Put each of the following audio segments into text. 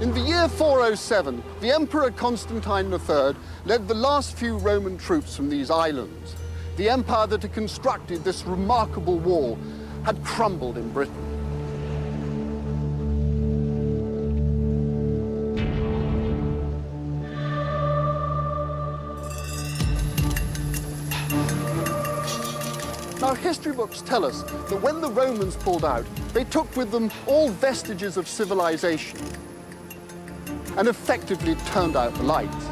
In the year 407, the Emperor Constantine III led the last few Roman troops from these islands. The empire that had constructed this remarkable wall had crumbled in Britain. Now, history books tell us that when the Romans pulled out, they took with them all vestiges of civilization and effectively turned out the lights.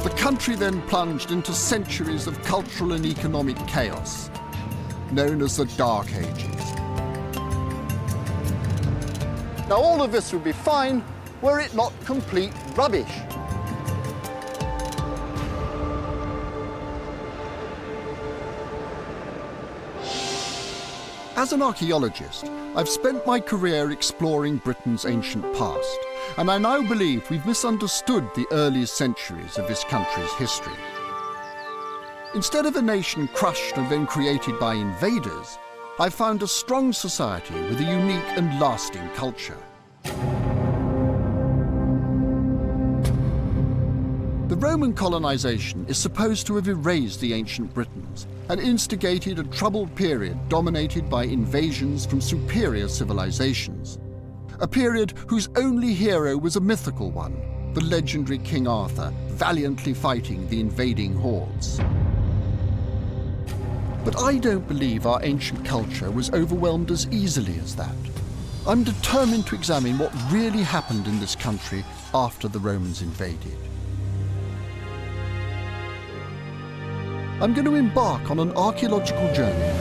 The country then plunged into centuries of cultural and economic chaos, known as the Dark Ages. Now, all of this would be fine were it not complete rubbish. As an archaeologist, I've spent my career exploring Britain's ancient past, and I now believe we've misunderstood the earliest centuries of this country's history. Instead of a nation crushed and then created by invaders, I've found a strong society with a unique and lasting culture. The Roman colonization is supposed to have erased the ancient Britons and instigated a troubled period dominated by invasions from superior civilizations. A period whose only hero was a mythical one, the legendary King Arthur, valiantly fighting the invading hordes. But I don't believe our ancient culture was overwhelmed as easily as that. I'm determined to examine what really happened in this country after the Romans invaded. I'm going to embark on an archaeological journey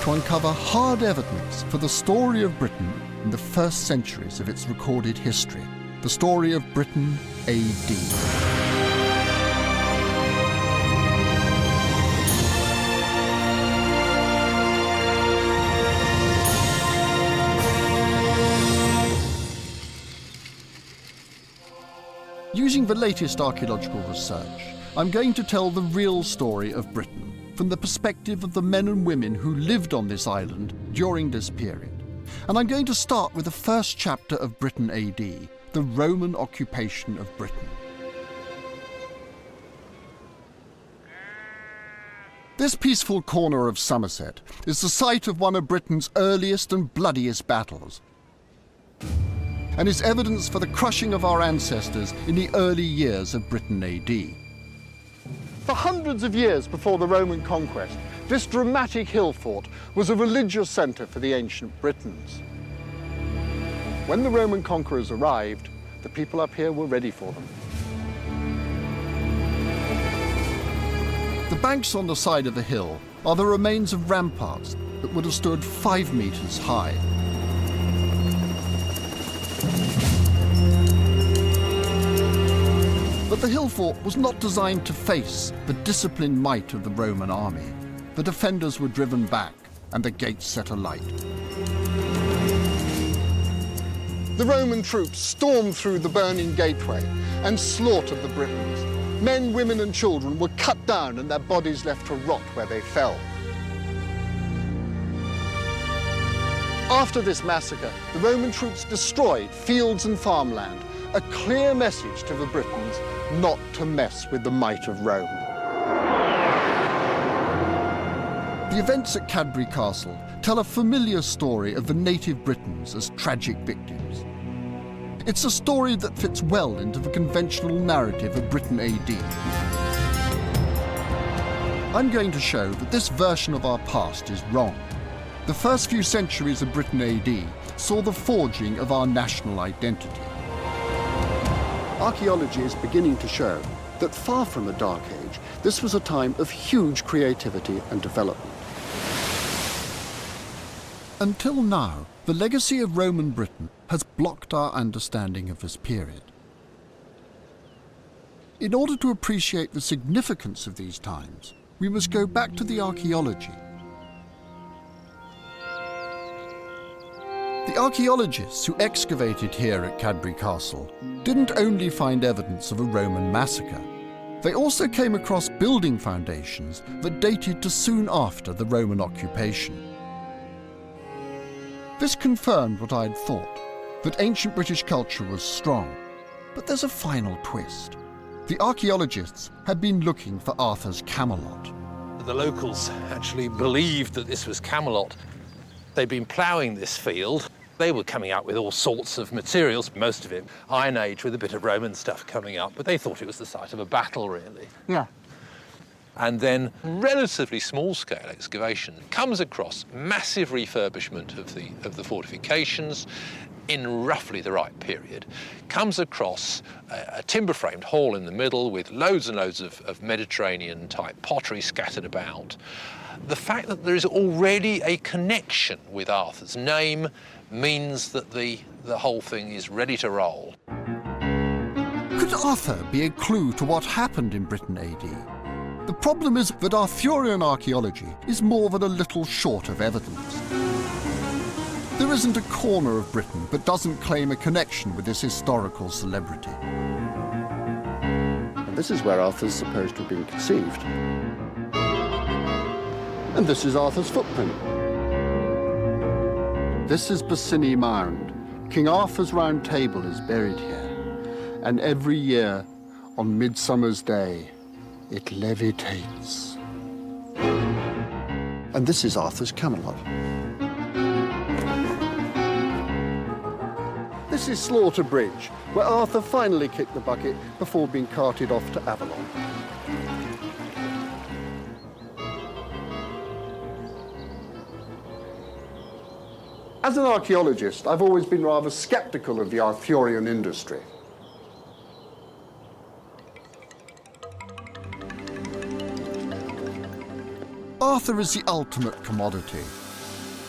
to uncover hard evidence for the story of Britain in the first centuries of its recorded history, the story of Britain A.D. Using the latest archaeological research, I'm going to tell the real story of Britain from the perspective of the men and women who lived on this island during this period. And I'm going to start with the first chapter of Britain A.D., the Roman occupation of Britain. This peaceful corner of Somerset is the site of one of Britain's earliest and bloodiest battles, and is evidence for the crushing of our ancestors in the early years of Britain A.D. For hundreds of years before the Roman conquest, this dramatic hill fort was a religious centre for the ancient Britons. When the Roman conquerors arrived, the people up here were ready for them. The banks on the side of the hill are the remains of ramparts that would have stood 5 meters high. But the hill fort was not designed to face the disciplined might of the Roman army. The defenders were driven back and the gates set alight. The Roman troops stormed through the burning gateway and slaughtered the Britons. Men, women and children were cut down and their bodies left to rot where they fell. After this massacre, the Roman troops destroyed fields and farmland, a clear message to the Britons not to mess with the might of Rome. The events at Cadbury Castle tell a familiar story of the native Britons as tragic victims. It's a story that fits well into the conventional narrative of Britain A.D. I'm going to show that this version of our past is wrong. The first few centuries of Britain A.D. saw the forging of our national identity. Archaeology is beginning to show that far from a dark age, this was a time of huge creativity and development. Until now, the legacy of Roman Britain has blocked our understanding of this period. In order to appreciate the significance of these times, we must go back to the archaeology. The archaeologists who excavated here at Cadbury Castle didn't only find evidence of a Roman massacre. They also came across building foundations that dated to soon after the Roman occupation. This confirmed what I'd thought, that ancient British culture was strong. But there's a final twist. The archaeologists had been looking for Arthur's Camelot. The locals actually believed that this was Camelot. They'd been ploughing this field. They were coming up with all sorts of materials, most of it Iron Age with a bit of Roman stuff coming up, but they thought it was the site of a battle, really. Yeah. And then relatively small-scale excavation comes across massive refurbishment of the fortifications in roughly the right period, comes across a timber-framed hall in the middle with loads and loads of Mediterranean-type pottery scattered about. The fact that there is already a connection with Arthur's name means that the whole thing is ready to roll. Could Arthur be a clue to what happened in Britain A.D.? The problem is that Arthurian archaeology is more than a little short of evidence. There isn't a corner of Britain that doesn't claim a connection with this historical celebrity. And this is where Arthur's supposed to have been conceived. And this is Arthur's footprint. This is Bassini Mound. King Arthur's Round Table is buried here. And every year, on Midsummer's Day, it levitates. And this is Arthur's Camelot. This is Slaughter Bridge, where Arthur finally kicked the bucket before being carted off to Avalon. As an archaeologist, I've always been rather sceptical of the Arthurian industry. Arthur is the ultimate commodity,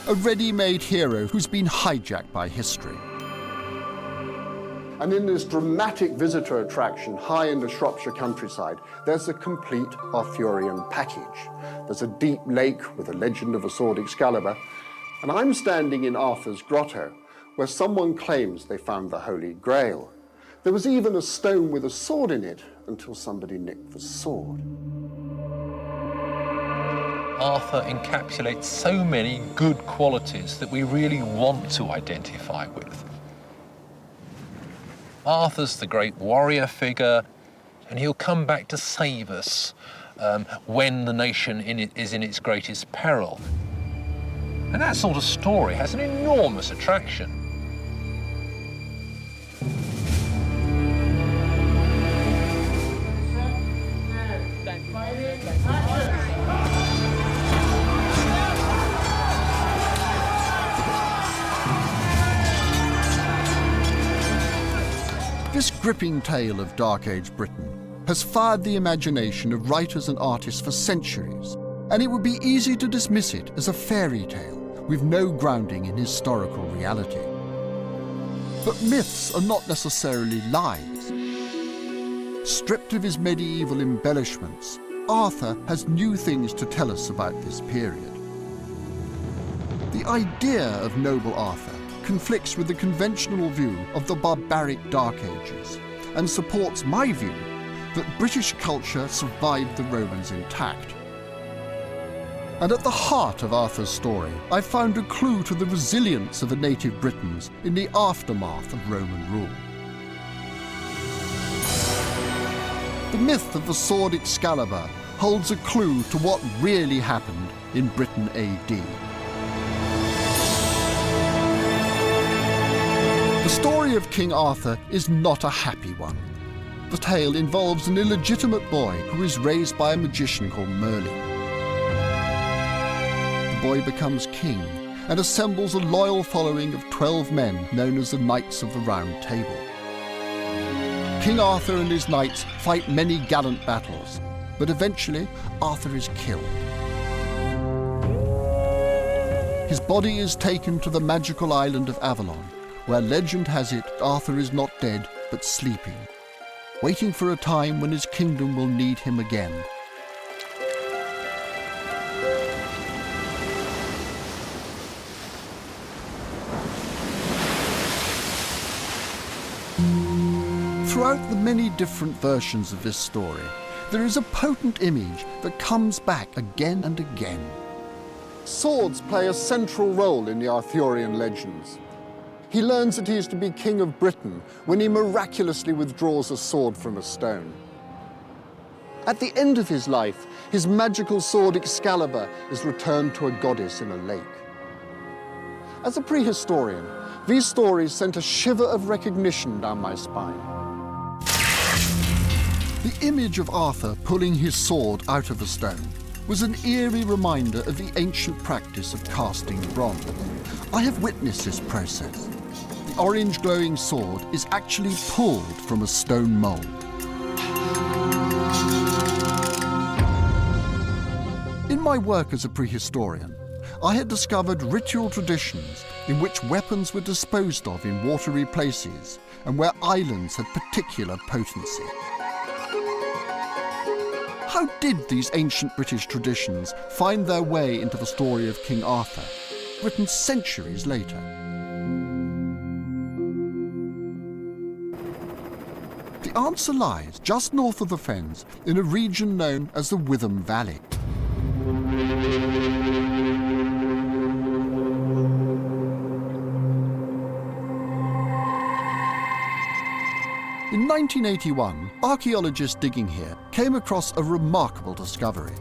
a ready-made hero who's been hijacked by history. And in this dramatic visitor attraction high in the Shropshire countryside, there's a complete Arthurian package. There's a deep lake with a legend of a sword Excalibur, and I'm standing in Arthur's grotto, where someone claims they found the Holy Grail. There was even a stone with a sword in it until somebody nicked the sword. Arthur encapsulates so many good qualities that we really want to identify with. Arthur's the great warrior figure, and he'll come back to save us when the nation is in its greatest peril. And that sort of story has an enormous attraction. This gripping tale of Dark Age Britain has fired the imagination of writers and artists for centuries, and it would be easy to dismiss it as a fairy tale with no grounding in historical reality. But myths are not necessarily lies. Stripped of his medieval embellishments, Arthur has new things to tell us about this period. The idea of noble Arthur conflicts with the conventional view of the barbaric Dark Ages and supports my view that British culture survived the Romans intact. And at the heart of Arthur's story, I found a clue to the resilience of the native Britons in the aftermath of Roman rule. The myth of the sword Excalibur holds a clue to what really happened in Britain A.D. The story of King Arthur is not a happy one. The tale involves an illegitimate boy who is raised by a magician called Merlin. The boy becomes king and assembles a loyal following of 12 men known as the Knights of the Round Table. King Arthur and his knights fight many gallant battles, but eventually Arthur is killed. His body is taken to the magical island of Avalon, where legend has it Arthur is not dead but sleeping, waiting for a time when his kingdom will need him again. Throughout the many different versions of this story, there is a potent image that comes back again and again. Swords play a central role in the Arthurian legends. He learns that he is to be king of Britain when he miraculously withdraws a sword from a stone. At the end of his life, his magical sword Excalibur is returned to a goddess in a lake. As a prehistorian, these stories sent a shiver of recognition down my spine. The image of Arthur pulling his sword out of a stone was an eerie reminder of the ancient practice of casting bronze. I have witnessed this process. The orange glowing sword is actually pulled from a stone mould. In my work as a prehistorian, I had discovered ritual traditions in which weapons were disposed of in watery places and where islands had particular potency. How did these ancient British traditions find their way into the story of King Arthur, written centuries later? The answer lies just north of the Fens in a region known as the Witham Valley. In 1981, archaeologists digging here came across a remarkable discovery.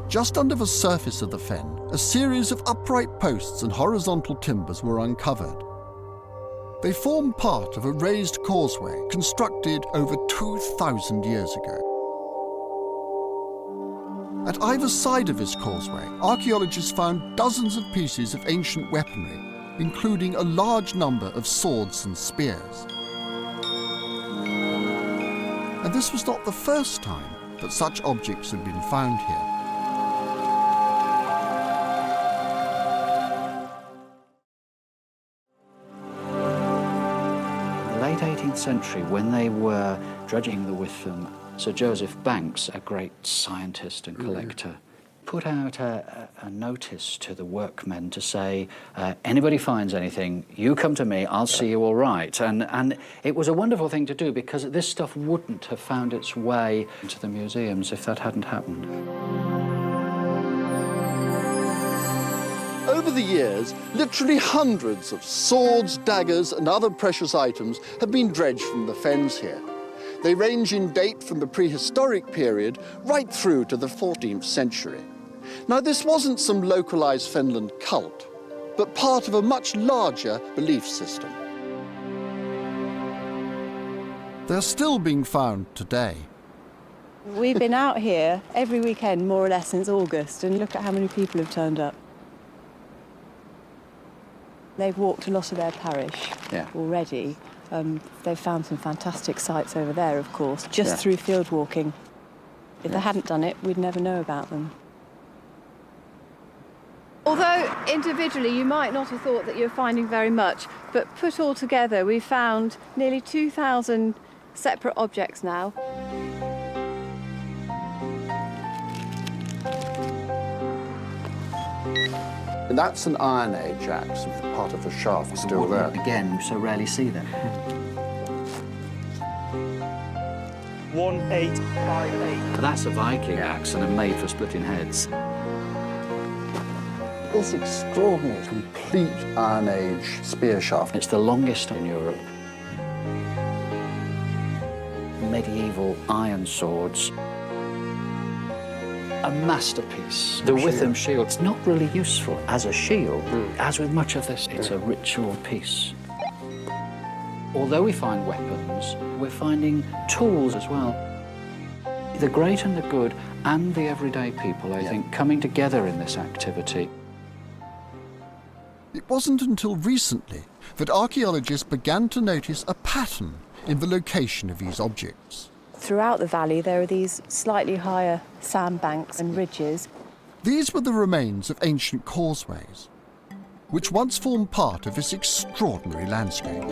Just under the surface of the fen, a series of upright posts and horizontal timbers were uncovered. They form part of a raised causeway constructed over 2,000 years ago. At either side of this causeway, archaeologists found dozens of pieces of ancient weaponry, including a large number of swords and spears. And this was not the first time that such objects had been found here. In the late 18th century, when they were dredging the Witham, Sir Joseph Banks, a great scientist and collector, put out a notice to the workmen to say, anybody finds anything, you come to me, I'll see you all right. And it was a wonderful thing to do because this stuff wouldn't have found its way into the museums if that hadn't happened. Over the years, literally hundreds of swords, daggers and other precious items have been dredged from the fens here. They range in date from the prehistoric period right through to the 14th century. Now, this wasn't some localized Fenland cult, but part of a much larger belief system. They're still being found today. We've been out here every weekend, more or less, since August, and look at how many people have turned up. They've walked a lot of their parish already. They've found some fantastic sites over there, of course, just through field walking. If they hadn't done it, we'd never know about them. Although individually you might not have thought that you're finding very much, but put all together we've found nearly 2,000 separate objects now. And that's an Iron Age axe, part of the shaft still there. Again, you so rarely see them. 1858. That's a Viking axe and a made for splitting heads. This extraordinary, complete Iron Age spear shaft. It's the longest in Europe. Medieval iron swords. A masterpiece. The Witham shield's not really useful as a shield. As with much of this, it's a ritual piece. Although we find weapons, we're finding tools as well. The great and the good and the everyday people, I think, coming together in this activity. It wasn't until recently that archaeologists began to notice a pattern in the location of these objects. Throughout the valley there are these slightly higher sandbanks and ridges. These were the remains of ancient causeways, which once formed part of this extraordinary landscape.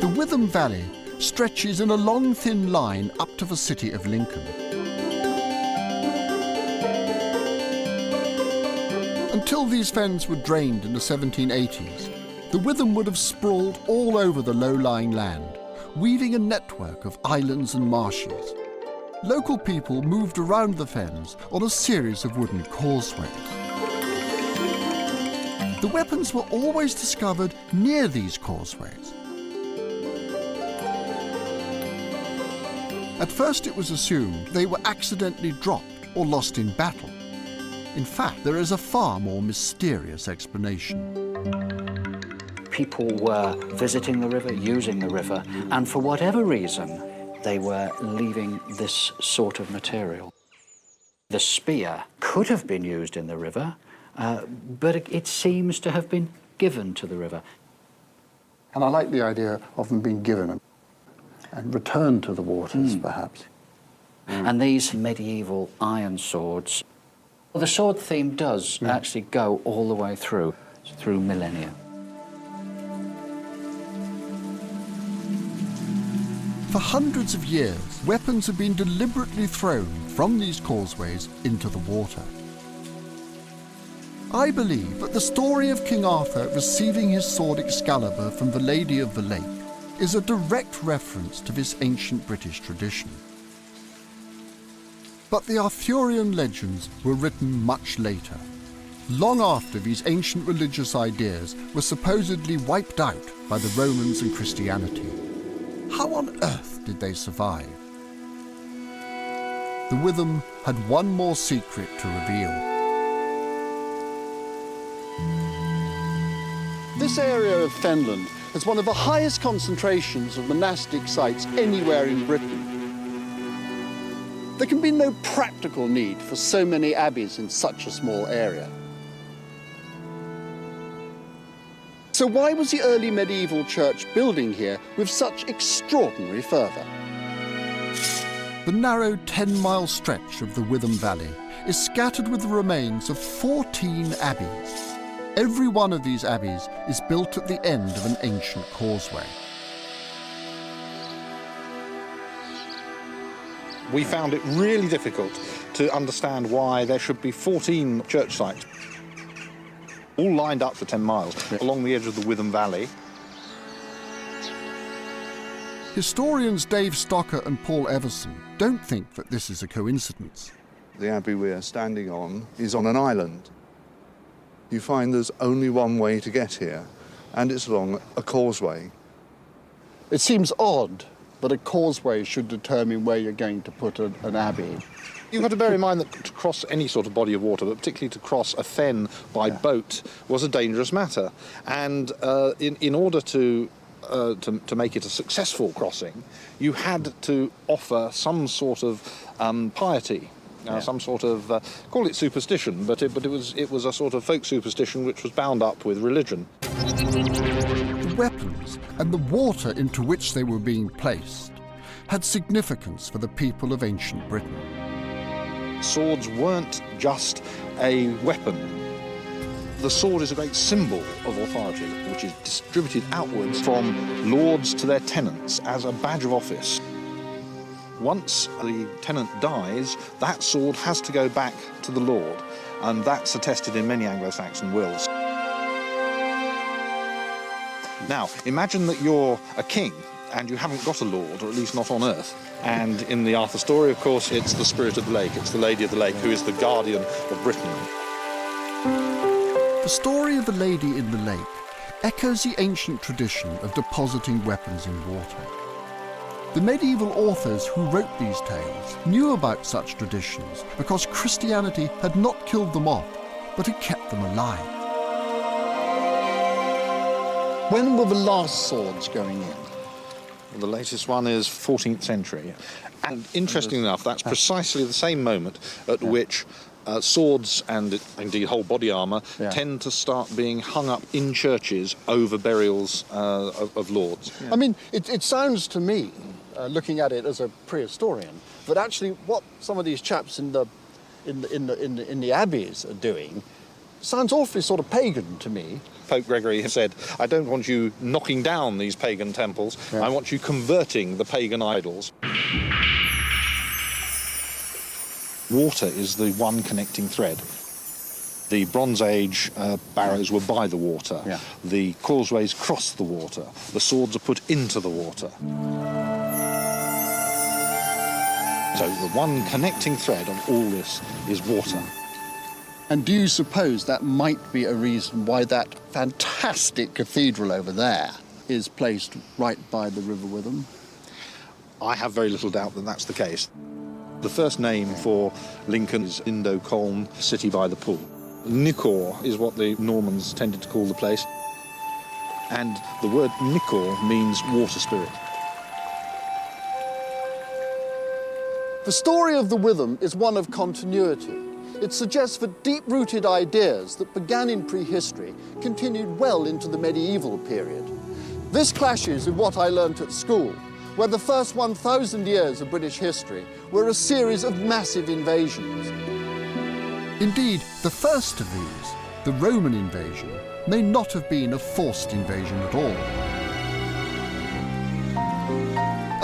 The Witham Valley stretches in a long, thin line up to the city of Lincoln. Until Until these fens were drained in the 1780s, the Witham would have sprawled all over the low-lying land, weaving a network of islands and marshes. Local people moved around the fens on a series of wooden causeways. The weapons were always discovered near these causeways. At first it was assumed they were accidentally dropped or lost in battle. In fact, there is a far more mysterious explanation. People were visiting the river, using the river, and for whatever reason, they were leaving this sort of material. The spear could have been used in the river, but it seems to have been given to the river. And I like the idea of them being given and returned to the waters, perhaps. And these medieval iron swords, well, the sword theme does actually go all the way through millennia. For hundreds of years, weapons have been deliberately thrown from these causeways into the water. I believe that the story of King Arthur receiving his sword Excalibur from the Lady of the Lake is a direct reference to this ancient British tradition. But the Arthurian legends were written much later, long after these ancient religious ideas were supposedly wiped out by the Romans and Christianity. How on earth did they survive? The Witham had one more secret to reveal. This area of Fenland has one of the highest concentrations of monastic sites anywhere in Britain. There can be no practical need for so many abbeys in such a small area. So why was the early medieval church building here with such extraordinary fervour? The narrow 10-mile stretch of the Witham Valley is scattered with the remains of 14 abbeys. Every one of these abbeys is built at the end of an ancient causeway. We found it really difficult to understand why there should be 14 church sites, all lined up for 10 miles along the edge of the Witham Valley. Historians Dave Stocker and Paul Everson don't think that this is a coincidence. The abbey we are standing on is on an island. You find there's only one way to get here, and it's along a causeway. It seems odd that a causeway should determine where you're going to put an abbey. You've got to bear in mind that to cross any sort of body of water, but particularly to cross a fen by boat, was a dangerous matter. And in order to make it a successful crossing, you had to offer some sort of piety, some sort of call it superstition, but it was a sort of folk superstition which was bound up with religion. The weapons and the water into which they were being placed had significance for the people of ancient Britain. Swords weren't just a weapon. The sword is a great symbol of authority, which is distributed outwards from lords to their tenants as a badge of office. Once the tenant dies, that sword has to go back to the lord, and that's attested in many Anglo-Saxon wills. Now, imagine that you're a king and you haven't got a lord, or at least not on earth. And in the Arthur story, of course, it's the Spirit of the Lake, it's the Lady of the Lake, who is the guardian of Britain. The story of the Lady in the Lake echoes the ancient tradition of depositing weapons in water. The medieval authors who wrote these tales knew about such traditions because Christianity had not killed them off, but had kept them alive. When were the last swords going in? The latest one is 14th century. And interestingly enough, that's precisely the same moment at which swords and indeed whole body armour tend to start being hung up in churches over burials of lords. I mean, it sounds to me, looking at it as a prehistorian, that actually what some of these chaps in the abbeys are doing sounds awfully sort of pagan to me. Pope Gregory has said, I don't want you knocking down these pagan temples, I want you converting the pagan idols. Water is the one connecting thread. The Bronze Age barrows were by the water. Yeah. The causeways crossed the water. The swords are put into the water. So the one connecting thread of all this is water. And do you suppose that might be a reason why that fantastic cathedral over there is placed right by the River Witham? I have very little doubt that that's the case. The first name for Lincoln is Indo-Colne, city by the pool. Nicor is what the Normans tended to call the place. And the word Nicor means water spirit. The story of the Witham is one of continuity. It suggests that deep-rooted ideas that began in prehistory continued well into the medieval period. This clashes with what I learnt at school, where the first 1,000 years of British history were a series of massive invasions. Indeed, the first of these, the Roman invasion, may not have been a forced invasion at all.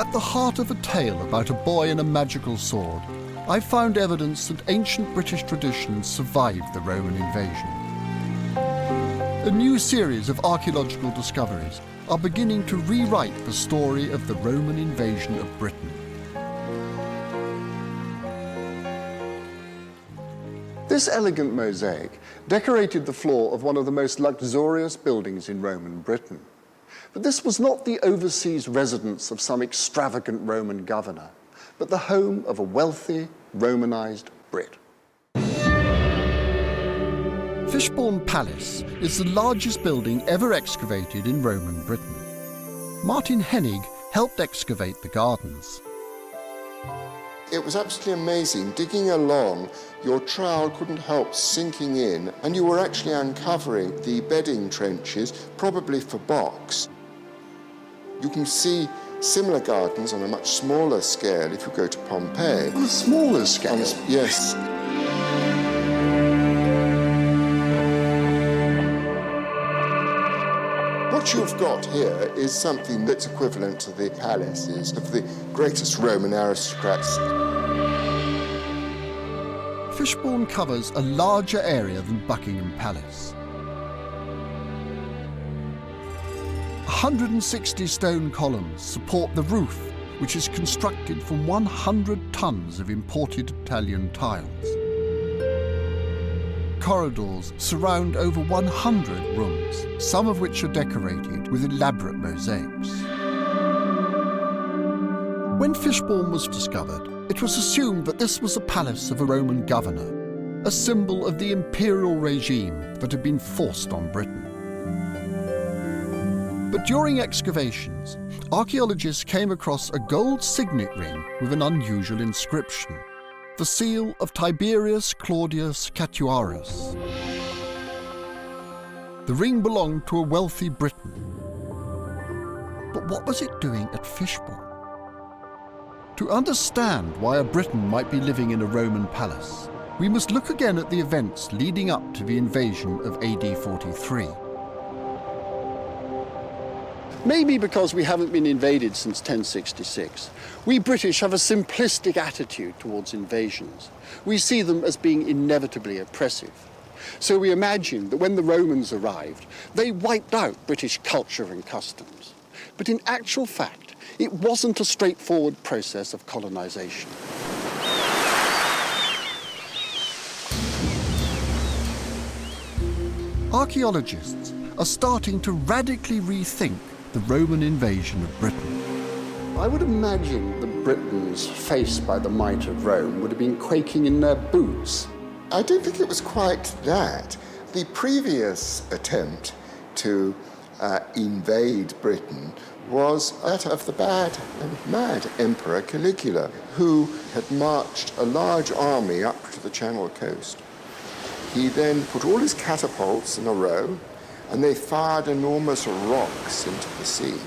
At the heart of a tale about a boy and a magical sword, I found evidence that ancient British traditions survived the Roman invasion. A new series of archaeological discoveries are beginning to rewrite the story of the Roman invasion of Britain. This elegant mosaic decorated the floor of one of the most luxurious buildings in Roman Britain. But this was not the overseas residence of some extravagant Roman governor, but the home of a wealthy, Romanized Brit. Fishbourne Palace is the largest building ever excavated in Roman Britain. Martin Hennig helped excavate the gardens. It was absolutely amazing. Digging along, your trowel couldn't help sinking in, and you were actually uncovering the bedding trenches, probably for box. You can see similar gardens on a much smaller scale if you go to Pompeii. On a smaller scale? Yes. What you've got here is something that's equivalent to the palaces of the greatest Roman aristocrats. Fishbourne covers a larger area than Buckingham Palace. 160 stone columns support the roof, which is constructed from 100 tons of imported Italian tiles. Corridors surround over 100 rooms, some of which are decorated with elaborate mosaics. When Fishbourne was discovered, it was assumed that this was the palace of a Roman governor, a symbol of the imperial regime that had been forced on Britain. But during excavations, archaeologists came across a gold signet ring with an unusual inscription, the seal of Tiberius Claudius Catuarus. The ring belonged to a wealthy Briton. But what was it doing at Fishbourne? To understand why a Briton might be living in a Roman palace, we must look again at the events leading up to the invasion of AD 43. Maybe because we haven't been invaded since 1066, we British have a simplistic attitude towards invasions. We see them as being inevitably oppressive. So we imagine that when the Romans arrived, they wiped out British culture and customs. But in actual fact, it wasn't a straightforward process of colonization. Archaeologists are starting to radically rethink the Roman invasion of Britain. I would imagine the Britons faced by the might of Rome would have been quaking in their boots. I don't think it was quite that. The previous attempt to invade Britain was that of the bad and mad Emperor Caligula, who had marched a large army up to the Channel coast. He then put all his catapults in a row, and they fired enormous rocks into the sea.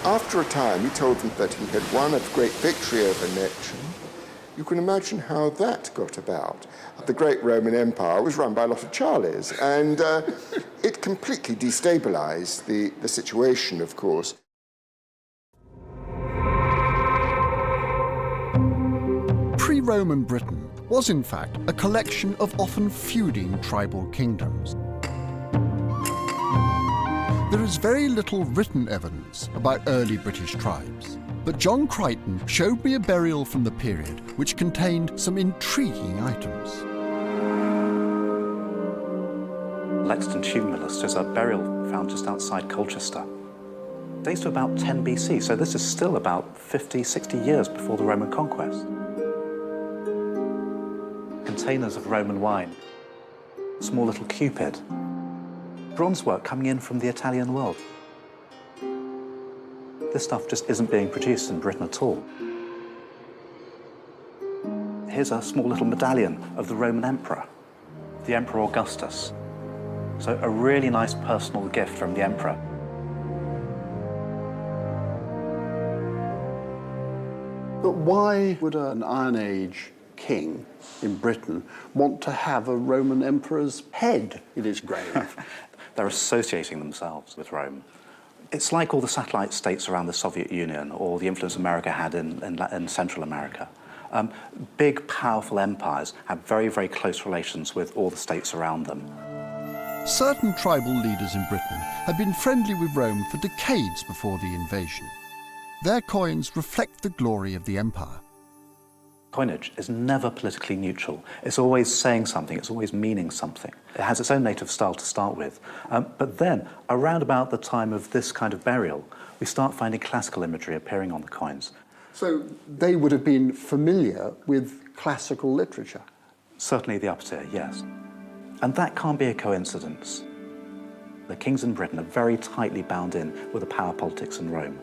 After a time, he told them that he had won a great victory over Nechen. You can imagine how that got about. The great Roman Empire was run by a lot of Charlies, and it completely destabilized the situation, of course. Pre-Roman Britain was in fact a collection of often feuding tribal kingdoms. There is very little written evidence about early British tribes, but John Crichton showed me a burial from the period which contained some intriguing items. Lexington Tomb List is a burial found just outside Colchester. Dates to about 10 BC, so this is still about 50, 60 years before the Roman conquest. Containers of Roman wine, small little Cupid, bronze work coming in from the Italian world. This stuff just isn't being produced in Britain at all. Here's a small little medallion of the Roman emperor, the Emperor Augustus. So a really nice personal gift from the emperor. But why would an Iron Age king in Britain want to have a Roman emperor's head in his grave? They're associating themselves with Rome. It's like all the satellite states around the Soviet Union or the influence America had in Central America. Big, powerful empires have very, very close relations with all the states around them. Certain tribal leaders in Britain had been friendly with Rome for decades before the invasion. Their coins reflect the glory of the empire. Coinage is never politically neutral. It's always saying something, it's always meaning something. It has its own native style to start with. But then, around about the time of this kind of burial, we start finding classical imagery appearing on the coins. So they would have been familiar with classical literature? Certainly the upper tier, yes. And that can't be a coincidence. The kings in Britain are very tightly bound in with the power politics in Rome.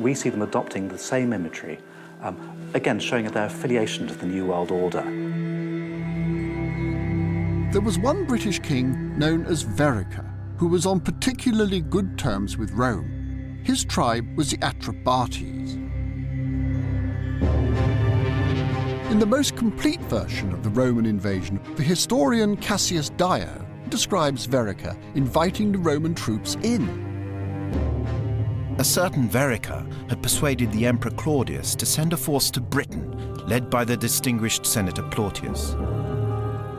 We see them adopting the same imagery, again showing their affiliation to the New World Order. There was one British king known as Verica, who was on particularly good terms with Rome. His tribe was the Atrebates. In the most complete version of the Roman invasion, the historian Cassius Dio describes Verica inviting the Roman troops in. A certain Verica had persuaded the Emperor Claudius to send a force to Britain, led by the distinguished Senator Plautius.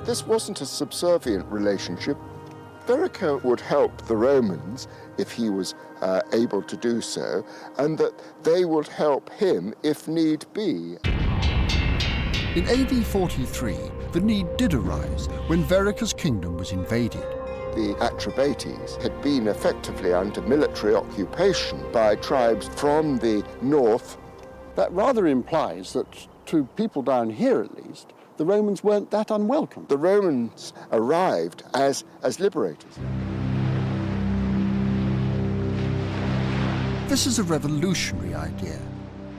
This wasn't a subservient relationship. Verica would help the Romans if he was able to do so, and that they would help him if need be. In AD 43, the need did arise when Verica's kingdom was invaded. The Atrebates had been effectively under military occupation by tribes from the north. That rather implies that, to people down here at least, the Romans weren't that unwelcome. The Romans arrived as liberators. This is a revolutionary idea,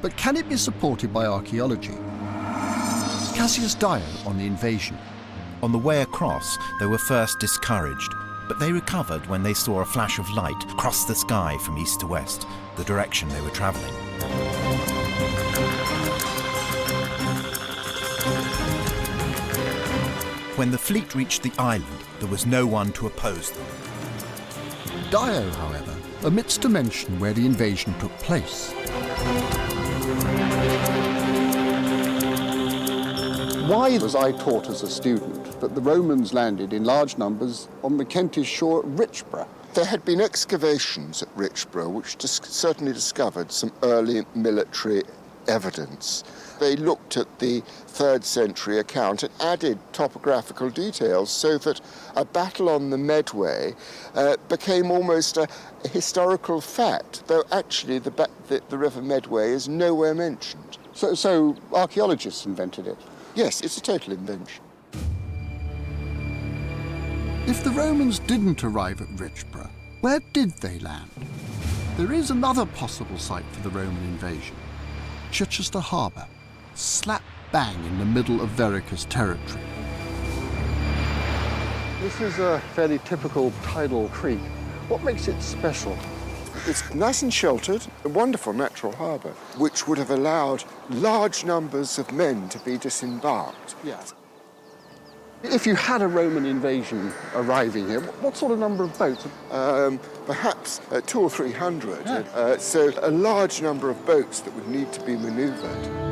but can it be supported by archaeology? Cassius Dio on the invasion. On the way across, they were first discouraged, but they recovered when they saw a flash of light cross the sky from east to west, the direction they were travelling. When the fleet reached the island, there was no one to oppose them. Dio, however, omits to mention where the invasion took place. Why was I taught as a student that the Romans landed in large numbers on the Kentish shore at Richborough? There had been excavations at Richborough which certainly discovered some early military evidence. They looked at the 3rd century account and added topographical details so that a battle on the Medway became almost a historical fact, though actually the River Medway is nowhere mentioned. So archaeologists invented it? Yes, it's a total invention. If the Romans didn't arrive at Richborough, where did they land? There is another possible site for the Roman invasion. Chichester Harbour, slap bang in the middle of Verica's territory. This is a fairly typical tidal creek. What makes it special? It's nice and sheltered, a wonderful natural harbour, which would have allowed large numbers of men to be disembarked. Yes. If you had a Roman invasion arriving here, what sort of number of boats? Perhaps 200 or 300. Yeah. So a large number of boats that would need to be manoeuvred.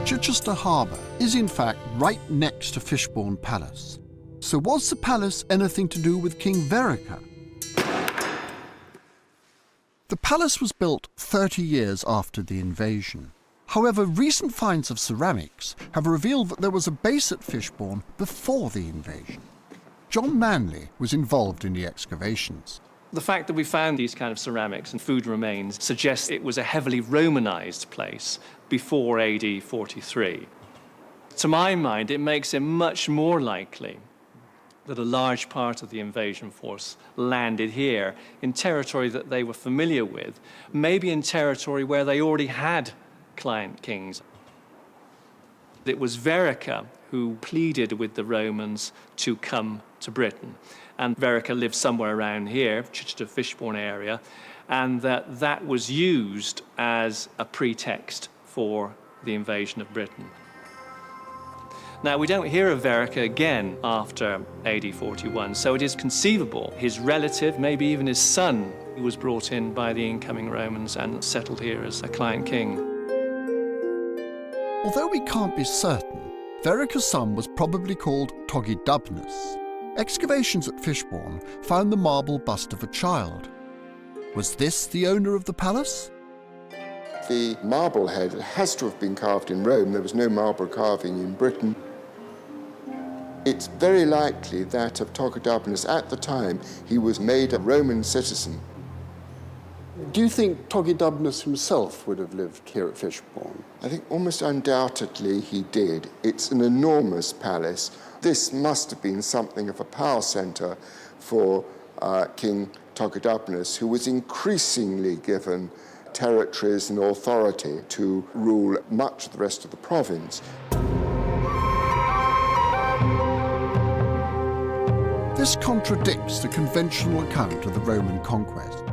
Chichester Harbour is in fact right next to Fishbourne Palace. So was the palace anything to do with King Vereker? The palace was built 30 years after the invasion. However, recent finds of ceramics have revealed that there was a base at Fishbourne before the invasion. John Manley was involved in the excavations. The fact that we found these kind of ceramics and food remains suggests it was a heavily Romanized place before AD 43. To my mind, it makes it much more likely that a large part of the invasion force landed here in territory that they were familiar with, maybe in territory where they already had client kings. It was Vereker who pleaded with the Romans to come to Britain. And Vereker lived somewhere around here, Chichester Fishbourne area, and that was used as a pretext for the invasion of Britain. Now, we don't hear of Vereker again after AD 41, so it is conceivable his relative, maybe even his son, who was brought in by the incoming Romans and settled here as a client king. Although we can't be certain, Vereker's son was probably called Togidubnus. Excavations at Fishbourne found the marble bust of a child. Was this the owner of the palace? The marble head has to have been carved in Rome. There was no marble carving in Britain. It's very likely that of Togidubnus at the time he was made a Roman citizen. Do you think Togidubnus himself would have lived here at Fishbourne? I think almost undoubtedly he did. It's an enormous palace. This must have been something of a power centre for King Togidubnus, who was increasingly given territories and authority to rule much of the rest of the province. This contradicts the conventional account of the Roman conquest.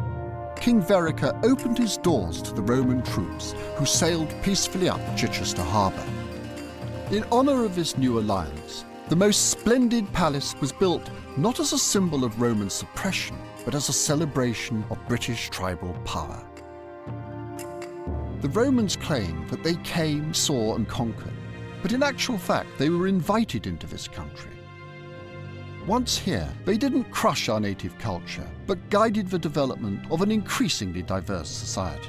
King Vereker opened his doors to the Roman troops who sailed peacefully up Chichester Harbour. In honour of this new alliance, the most splendid palace was built not as a symbol of Roman suppression, but as a celebration of British tribal power. The Romans claim that they came, saw and conquered, but in actual fact they were invited into this country. Once here, they didn't crush our native culture, but guided the development of an increasingly diverse society.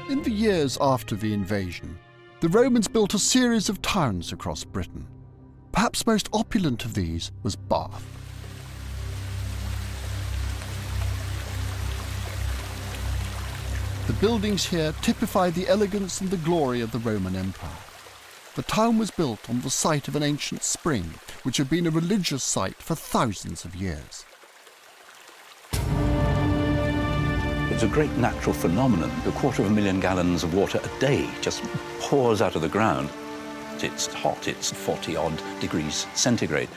In the years after the invasion, the Romans built a series of towns across Britain. Perhaps most opulent of these was Bath. The buildings here typify the elegance and the glory of the Roman Empire. The town was built on the site of an ancient spring, which had been a religious site for thousands of years. It's a great natural phenomenon. 250,000 gallons of water a day just pours out of the ground. It's hot, it's 40-odd degrees centigrade.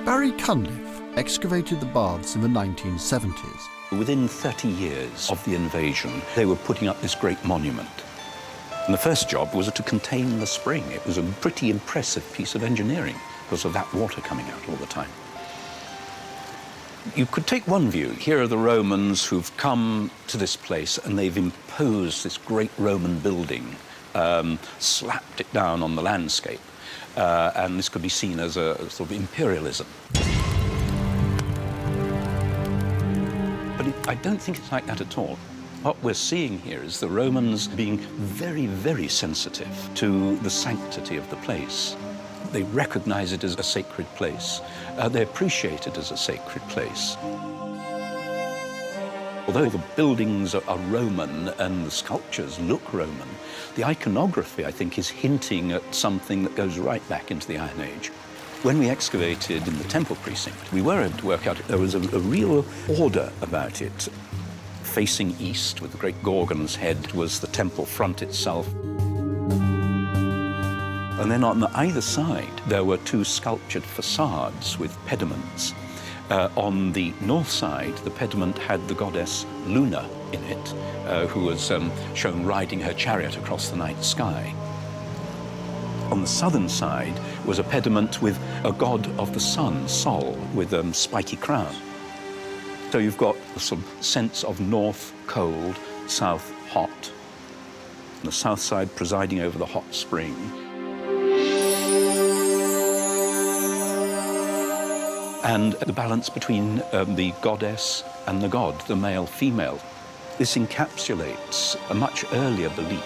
Barry Cunliffe excavated the baths in the 1970s. Within 30 years of the invasion, they were putting up this great monument. And the first job was to contain the spring. It was a pretty impressive piece of engineering because of that water coming out all the time. You could take one view. Here are the Romans who've come to this place and they've imposed this great Roman building, slapped it down on the landscape. And this could be seen as a sort of imperialism. But I don't think it's like that at all. What we're seeing here is the Romans being very, very sensitive to the sanctity of the place. They recognize it as a sacred place. They appreciate it as a sacred place. Although the buildings are Roman and the sculptures look Roman, the iconography, I think, is hinting at something that goes right back into the Iron Age. When we excavated in the temple precinct, we were able to work out there was a real order about it. Facing east with the great Gorgon's head was the temple front itself. And then on either side, there were two sculptured facades with pediments. On the north side, the pediment had the goddess Luna in it, who was shown riding her chariot across the night sky. On the southern side was a pediment with a god of the sun, Sol, with a spiky crown. So you've got a sort of sense of north cold, south hot. The south side presiding over the hot spring. And the balance between the goddess and the god, the male-female. This encapsulates a much earlier belief.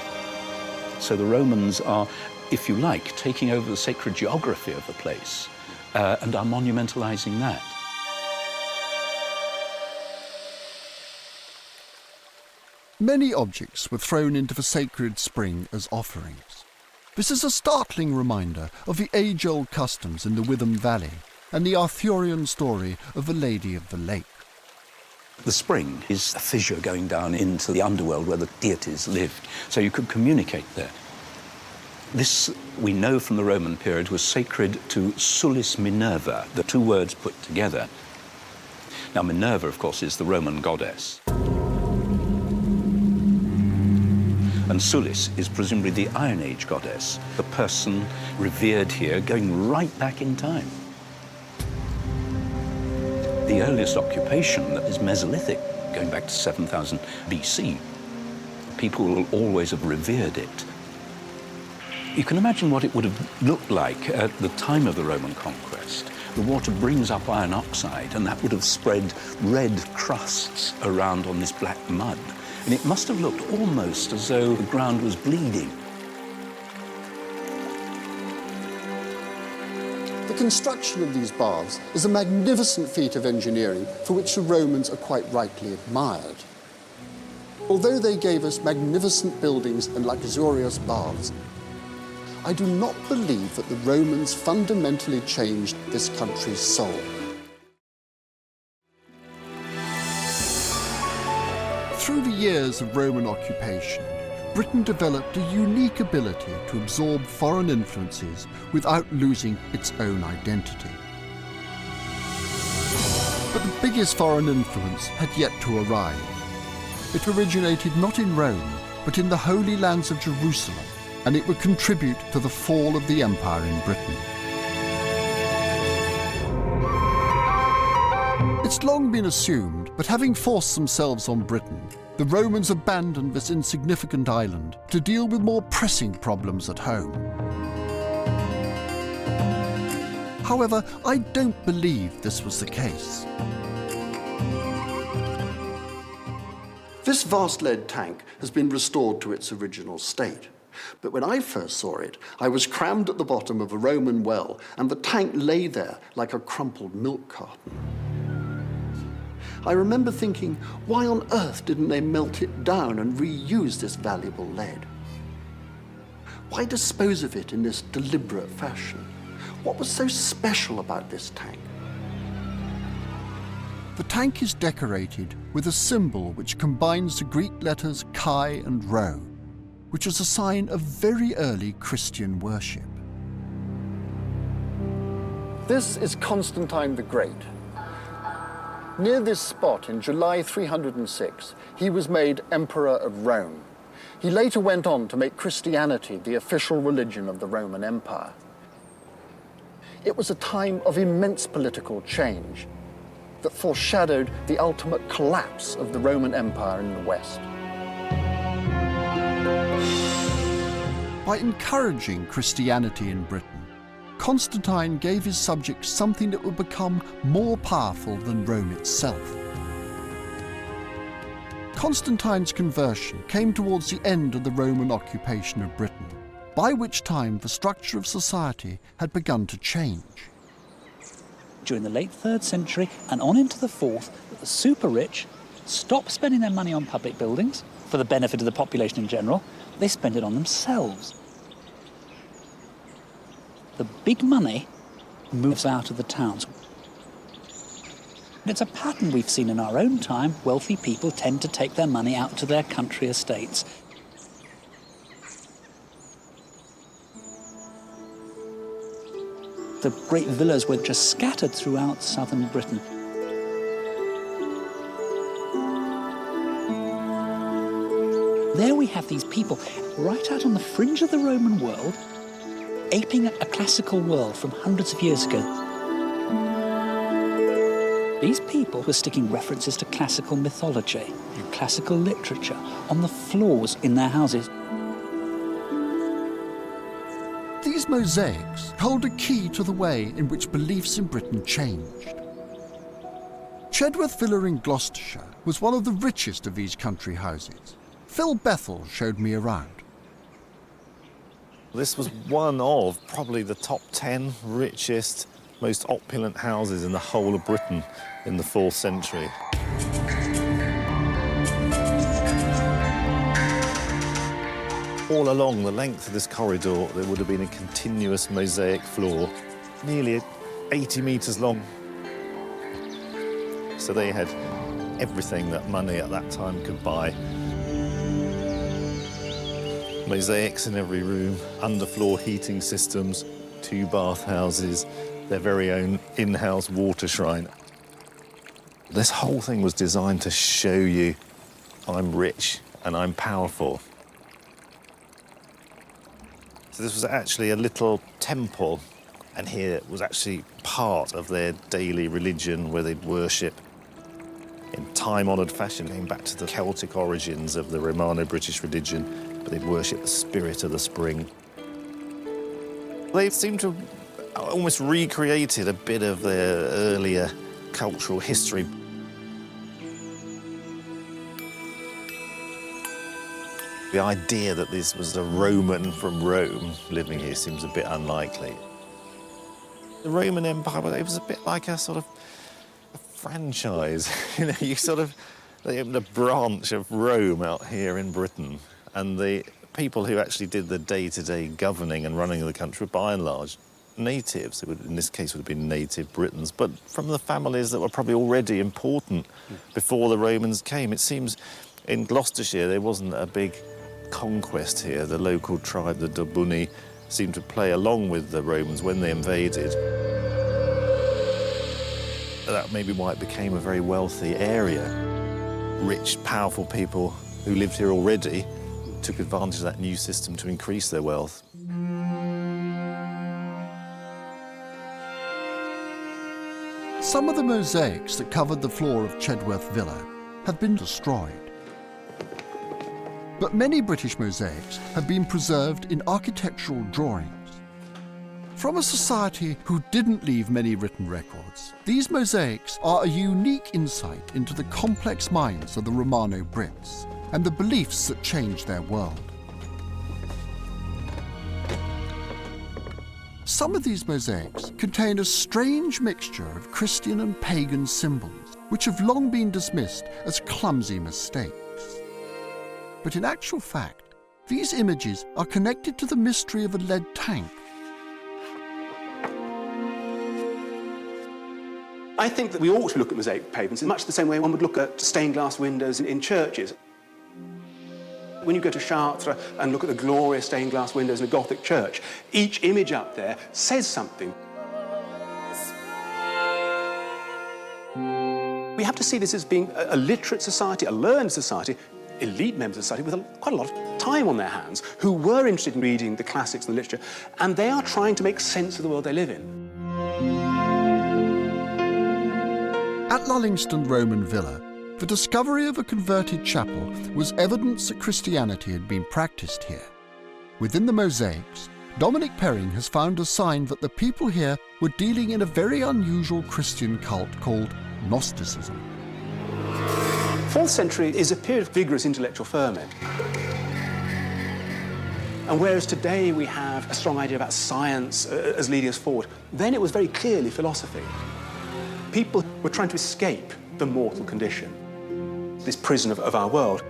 So the Romans are, if you like, taking over the sacred geography of the place and are monumentalizing that. Many objects were thrown into the sacred spring as offerings. This is a startling reminder of the age-old customs in the Witham Valley and the Arthurian story of the Lady of the Lake. The spring is a fissure going down into the underworld where the deities lived, so you could communicate there. This, we know from the Roman period, was sacred to Sulis Minerva, the two words put together. Now, Minerva, of course, is the Roman goddess. And Sulis is presumably the Iron Age goddess, the person revered here going right back in time. The earliest occupation is Mesolithic, going back to 7000 BC. People will always have revered it. You can imagine what it would have looked like at the time of the Roman conquest. The water brings up iron oxide, and that would have spread red crusts around on this black mud. And it must have looked almost as though the ground was bleeding. The construction of these baths is a magnificent feat of engineering for which the Romans are quite rightly admired. Although they gave us magnificent buildings and luxurious baths, I do not believe that the Romans fundamentally changed this country's soul. Through the years of Roman occupation, Britain developed a unique ability to absorb foreign influences without losing its own identity. But the biggest foreign influence had yet to arrive. It originated not in Rome, but in the Holy Lands of Jerusalem, and it would contribute to the fall of the empire in Britain. It's long been assumed that having forced themselves on Britain, the Romans abandoned this insignificant island to deal with more pressing problems at home. However, I don't believe this was the case. This vast lead tank has been restored to its original state. But when I first saw it, I was crammed at the bottom of a Roman well, and the tank lay there like a crumpled milk carton. I remember thinking, why on earth didn't they melt it down and reuse this valuable lead? Why dispose of it in this deliberate fashion? What was so special about this tank? The tank is decorated with a symbol which combines the Greek letters chi and rho, which is a sign of very early Christian worship. This is Constantine the Great. Near this spot in July 306, he was made Emperor of Rome. He later went on to make Christianity the official religion of the Roman Empire. It was a time of immense political change that foreshadowed the ultimate collapse of the Roman Empire in the West. By encouraging Christianity in Britain, Constantine gave his subjects something that would become more powerful than Rome itself. Constantine's conversion came towards the end of the Roman occupation of Britain, by which time the structure of society had begun to change. During the late 3rd century and on into the 4th, the super rich stopped spending their money on public buildings for the benefit of the population in general. They spent it on themselves. The big money moves out of the towns. It's a pattern we've seen in our own time. Wealthy people tend to take their money out to their country estates. The great villas were just scattered throughout southern Britain. There we have these people right out on the fringe of the Roman world, aping a classical world from hundreds of years ago. These people were sticking references to classical mythology and classical literature on the floors in their houses. These mosaics hold a key to the way in which beliefs in Britain changed. Chedworth Villa in Gloucestershire was one of the richest of these country houses. Phil Bethel showed me around. This was one of probably the top 10 richest, most opulent houses in the whole of Britain in the 4th century. All along the length of this corridor, there would have been a continuous mosaic floor, nearly 80 metres long. So they had everything that money at that time could buy. Mosaics in every room, underfloor heating systems, 2 bathhouses, their very own in-house water shrine. This whole thing was designed to show you I'm rich and I'm powerful. So this was actually a little temple, and here was actually part of their daily religion where they'd worship in time-honoured fashion, going back to the Celtic origins of the Romano-British religion, but they'd worship the spirit of the spring. They seem to have almost recreated a bit of their earlier cultural history. The idea that this was a Roman from Rome living here seems a bit unlikely. The Roman Empire, it was a bit like a sort of a franchise. You know, they opened a branch of Rome out here in Britain, and the people who actually did the day-to-day governing and running of the country were by and large natives. It would, in this case, would have been native Britons, but from the families that were probably already important before the Romans came. It seems in Gloucestershire there wasn't a big conquest here. The local tribe, the Dobuni, seemed to play along with the Romans when they invaded. That may be why it became a very wealthy area. Rich, powerful people who lived here already took advantage of that new system to increase their wealth. Some of the mosaics that covered the floor of Chedworth Villa have been destroyed. But many British mosaics have been preserved in architectural drawings. From a society who didn't leave many written records, these mosaics are a unique insight into the complex minds of the Romano Brits and the beliefs that changed their world. Some of these mosaics contain a strange mixture of Christian and pagan symbols, which have long been dismissed as clumsy mistakes. But in actual fact, these images are connected to the mystery of a lead tank. I think that we ought to look at mosaic pavements in much the same way one would look at stained glass windows in churches. When you go to Chartres and look at the glorious stained glass windows in a Gothic church, each image up there says something. We have to see this as being a literate society, a learned society, elite members of society with quite a lot of time on their hands, who were interested in reading the classics and the literature, and they are trying to make sense of the world they live in. At Lullingston Roman Villa, the discovery of a converted chapel was evidence that Christianity had been practiced here. Within the mosaics, Dominic Perring has found a sign that the people here were dealing in a very unusual Christian cult called Gnosticism. 4th century is a period of vigorous intellectual ferment. And whereas today we have a strong idea about science as leading us forward, then it was very clearly philosophy. People were trying to escape the mortal condition, this prison of our world.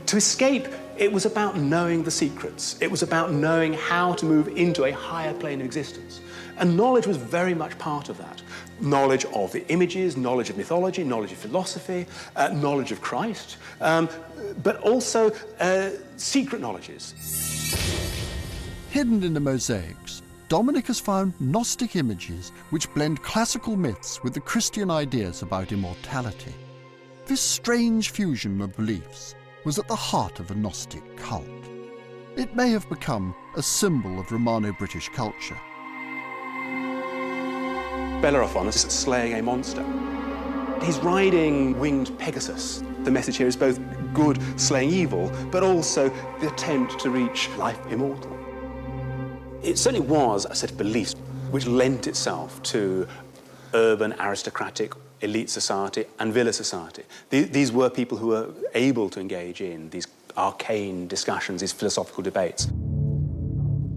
To escape, it was about knowing the secrets. It was about knowing how to move into a higher plane of existence. And knowledge was very much part of that. Knowledge of the images, knowledge of mythology, knowledge of philosophy, knowledge of Christ, but also secret knowledges. Hidden in the mosaics, Dominic has found Gnostic images which blend classical myths with the Christian ideas about immortality. This strange fusion of beliefs was at the heart of the Gnostic cult. It may have become a symbol of Romano-British culture. Bellerophon is slaying a monster. He's riding winged Pegasus. The message here is both good slaying evil, but also the attempt to reach life immortal. It certainly was a set of beliefs which lent itself to urban, aristocratic, elite society and villa society. These were people who were able to engage in these arcane discussions, these philosophical debates.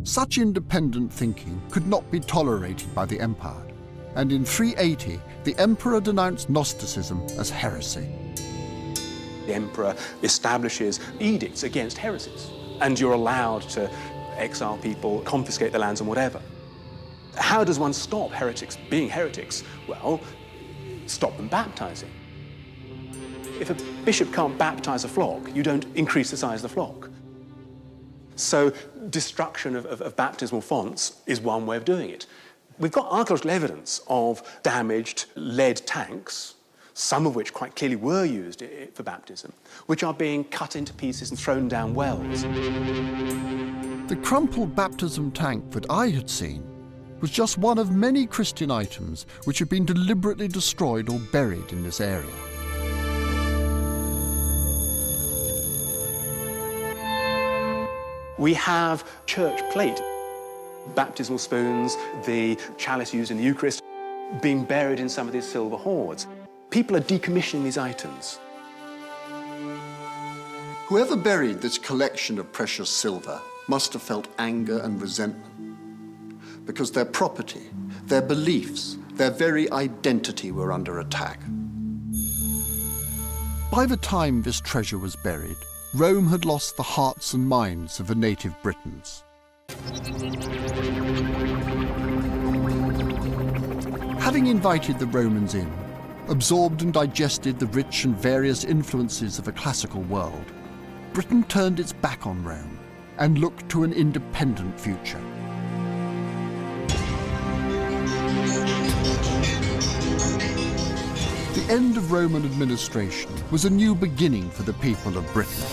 Such independent thinking could not be tolerated by the empire, and in 380, the emperor denounced Gnosticism as heresy. The emperor establishes edicts against heresies, and you're allowed to exile people, confiscate their lands and whatever. How does one stop heretics being heretics? Well, stop them baptizing. If a bishop can't baptize a flock, you don't increase the size of the flock. So destruction of baptismal fonts is one way of doing it. We've got archaeological evidence of damaged lead tanks, some of which quite clearly were used for baptism, which are being cut into pieces and thrown down wells. The crumpled baptism tank that I had seen was just one of many Christian items which had been deliberately destroyed or buried in this area. We have church plate, baptismal spoons, the chalice used in the Eucharist, being buried in some of these silver hoards. People are decommissioning these items. Whoever buried this collection of precious silver must have felt anger and resentment, because their property, their beliefs, their very identity were under attack. By the time this treasure was buried, Rome had lost the hearts and minds of the native Britons. Having invited the Romans in, absorbed and digested the rich and various influences of a classical world, Britain turned its back on Rome and looked to an independent future. The end of Roman administration was a new beginning for the people of Britain.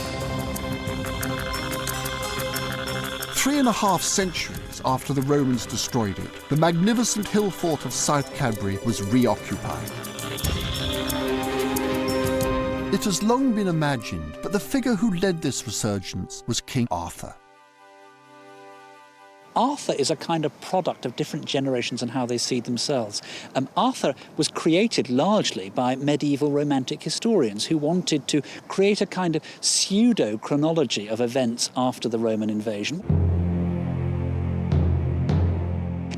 3.5 centuries after the Romans destroyed it, the magnificent hill fort of South Cadbury was reoccupied. It has long been imagined that the figure who led this resurgence was King Arthur. Arthur is a kind of product of different generations and how they see themselves. Arthur was created largely by medieval romantic historians who wanted to create a kind of pseudo-chronology of events after the Roman invasion.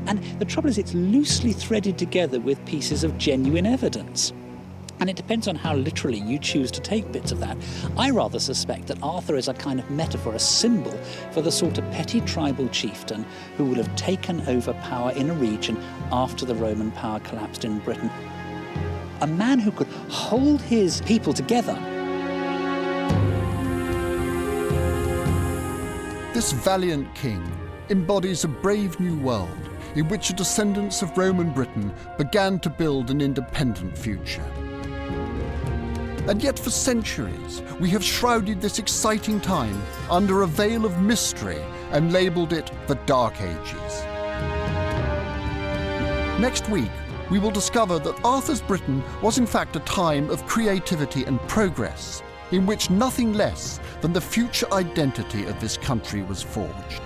And the trouble is, it's loosely threaded together with pieces of genuine evidence. And it depends on how literally you choose to take bits of that. I rather suspect that Arthur is a kind of metaphor, a symbol for the sort of petty tribal chieftain who will have taken over power in a region after the Roman power collapsed in Britain. A man who could hold his people together. This valiant king embodies a brave new world in which the descendants of Roman Britain began to build an independent future. And yet for centuries, we have shrouded this exciting time under a veil of mystery and labelled it the Dark Ages. Next week, we will discover that Arthur's Britain was in fact a time of creativity and progress, in which nothing less than the future identity of this country was forged.